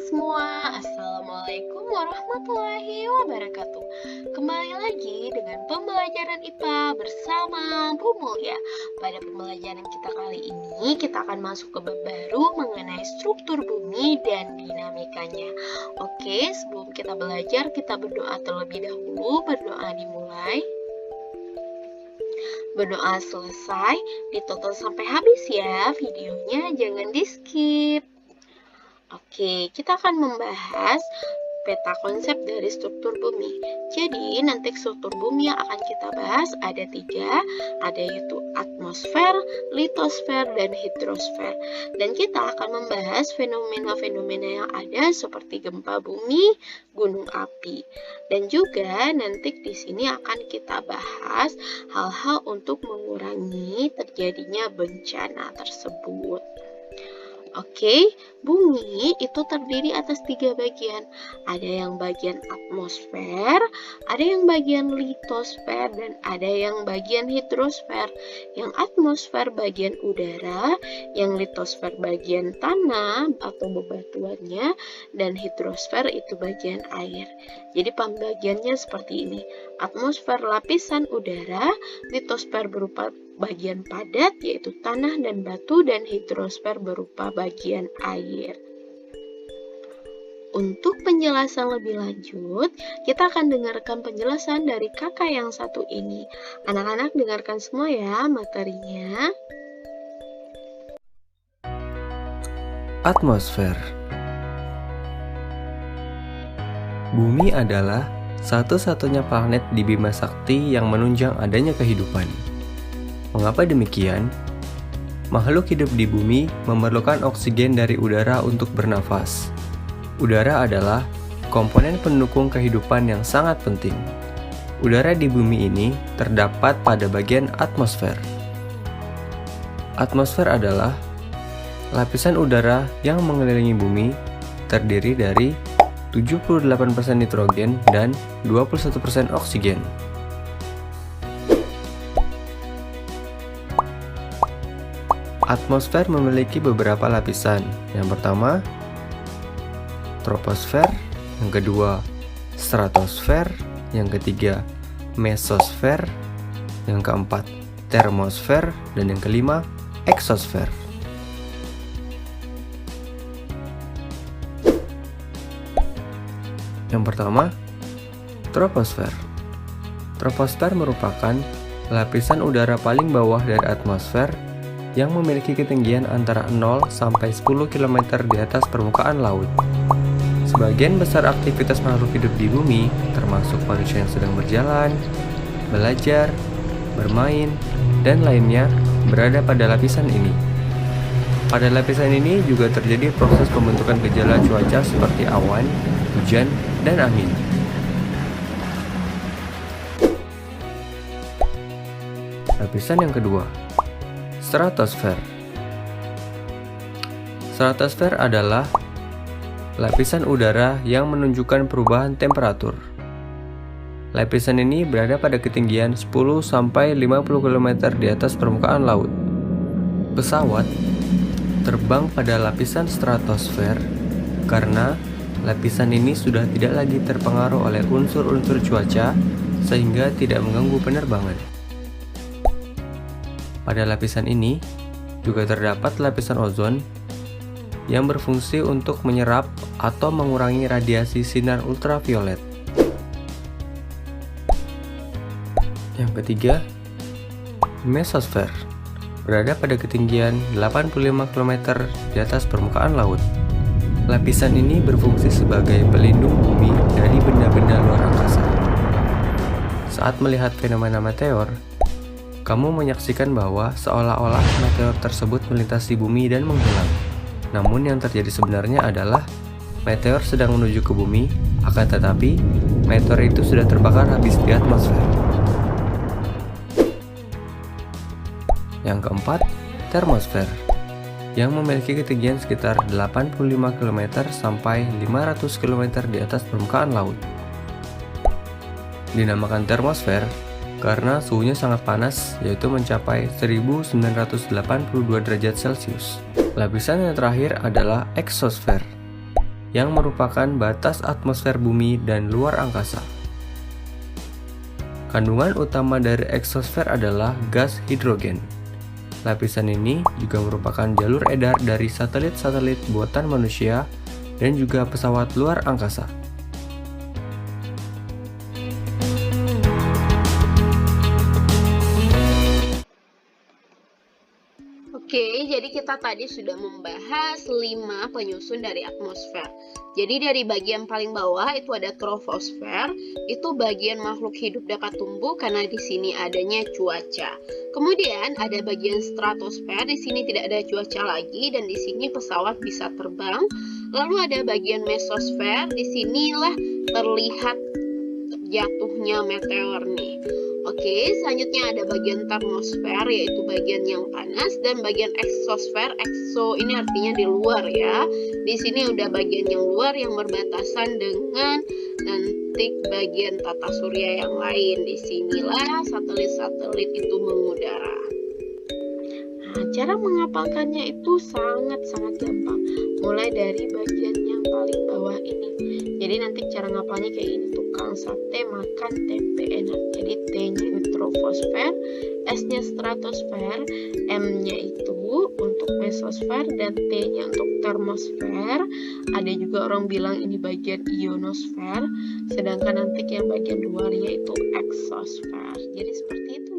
semua, Assalamualaikum warahmatullahi wabarakatuh. Kembali lagi dengan pembelajaran IPA bersama Bu Mulia. Pada pembelajaran kita kali ini, kita akan masuk ke bab baru mengenai struktur bumi dan dinamikanya. Oke, sebelum kita belajar, kita berdoa terlebih dahulu. Berdoa dimulai. Berdoa selesai, ditonton sampai habis ya videonya, jangan di skip. Oke, kita akan membahas peta konsep dari struktur bumi. Jadi, nanti struktur bumi yang akan kita bahas ada 3, ada yaitu atmosfer, litosfer, dan hidrosfer. Dan kita akan membahas fenomena-fenomena yang ada seperti gempa bumi, gunung api. Dan juga nanti di sini akan kita bahas hal-hal untuk mengurangi terjadinya bencana tersebut. Oke, bumi itu terdiri atas 3 bagian. Ada yang bagian atmosfer, ada yang bagian litosfer, dan ada yang bagian hidrosfer. Yang atmosfer bagian udara, yang litosfer bagian tanah atau bebatuannya, dan hidrosfer itu bagian air. Jadi pembagiannya seperti ini. Atmosfer lapisan udara, litosfer berupa bagian padat yaitu tanah dan batu, dan hidrosfer berupa bagian air. Untuk penjelasan lebih lanjut, kita akan dengarkan penjelasan dari kakak yang satu ini. Anak-anak dengarkan semua ya materinya. Atmosfer. Bumi adalah satu-satunya planet di Bima Sakti yang menunjang adanya kehidupan. Mengapa demikian? Makhluk hidup di bumi memerlukan oksigen dari udara untuk bernafas. Udara adalah komponen pendukung kehidupan yang sangat penting. Udara di bumi ini terdapat pada bagian atmosfer. Atmosfer adalah lapisan udara yang mengelilingi bumi, terdiri dari 78% nitrogen dan 21% oksigen. Atmosfer memiliki beberapa lapisan. Yang pertama, troposfer, yang kedua, stratosfer, yang ketiga, mesosfer, yang keempat, termosfer, dan yang kelima, eksosfer. Yang pertama, troposfer. Troposfer merupakan lapisan udara paling bawah dari atmosfer yang memiliki ketinggian antara 0 sampai 10 km di atas permukaan laut. Sebagian besar aktivitas makhluk hidup di bumi, termasuk manusia yang sedang berjalan, belajar, bermain, dan lainnya, berada pada lapisan ini. Pada lapisan ini juga terjadi proses pembentukan gejala cuaca seperti awan, hujan, dan angin. Lapisan yang kedua, stratosfer. Stratosfer adalah lapisan udara yang menunjukkan perubahan temperatur. Lapisan ini berada pada ketinggian 10 sampai 50 km di atas permukaan laut. Pesawat terbang pada lapisan stratosfer karena lapisan ini sudah tidak lagi terpengaruh oleh unsur-unsur cuaca sehingga tidak mengganggu penerbangan. Pada lapisan ini juga terdapat lapisan ozon yang berfungsi untuk menyerap atau mengurangi radiasi sinar ultraviolet. Yang ketiga, mesosfer, berada pada ketinggian 85 km di atas permukaan laut. Lapisan ini berfungsi sebagai pelindung bumi dari benda-benda luar angkasa. Saat melihat fenomena meteor, kamu menyaksikan bahwa seolah-olah meteor tersebut melintasi bumi dan menghilang. Namun yang terjadi sebenarnya adalah meteor sedang menuju ke bumi, akan tetapi meteor itu sudah terbakar habis di atmosfer. Yang keempat, termosfer, yang memiliki ketinggian sekitar 85 km sampai 500 km di atas permukaan laut. Dinamakan termosfer karena suhunya sangat panas, yaitu mencapai 1982 derajat Celcius. Lapisan yang terakhir adalah eksosfer, yang merupakan batas atmosfer bumi dan luar angkasa. Kandungan utama dari eksosfer adalah gas hidrogen. Lapisan ini juga merupakan jalur edar dari satelit-satelit buatan manusia dan juga pesawat luar angkasa. Oke, jadi kita tadi sudah membahas 5 penyusun dari atmosfer. Jadi dari bagian paling bawah itu ada troposfer, itu bagian makhluk hidup dapat tumbuh karena di sini adanya cuaca. Kemudian ada bagian stratosfer, di sini tidak ada cuaca lagi dan di sini pesawat bisa terbang. Lalu ada bagian mesosfer, di sinilah terlihat jatuhnya meteor nih. Oke, selanjutnya ada bagian termosfer, yaitu bagian yang panas, dan bagian eksosfer. Ekso ini artinya di luar ya. Di sini udah bagian yang luar yang berbatasan dengan nanti bagian tata surya yang lain. Di sinilah satelit-satelit itu mengudara. Nah, cara menghafalkannya itu sangat-sangat gampang. Mulai dari bagian yang paling bawah ini. Jadi nanti cara ngapalnya kayak ini, tukang sate makan tempe enak. Jadi T-nya ini troposfer, S-nya stratosfer, M-nya itu untuk mesosfer, dan T-nya untuk termosfer. Ada juga orang bilang ini bagian ionosfer, sedangkan nanti yang bagian luarnya itu eksosfer. Jadi seperti itu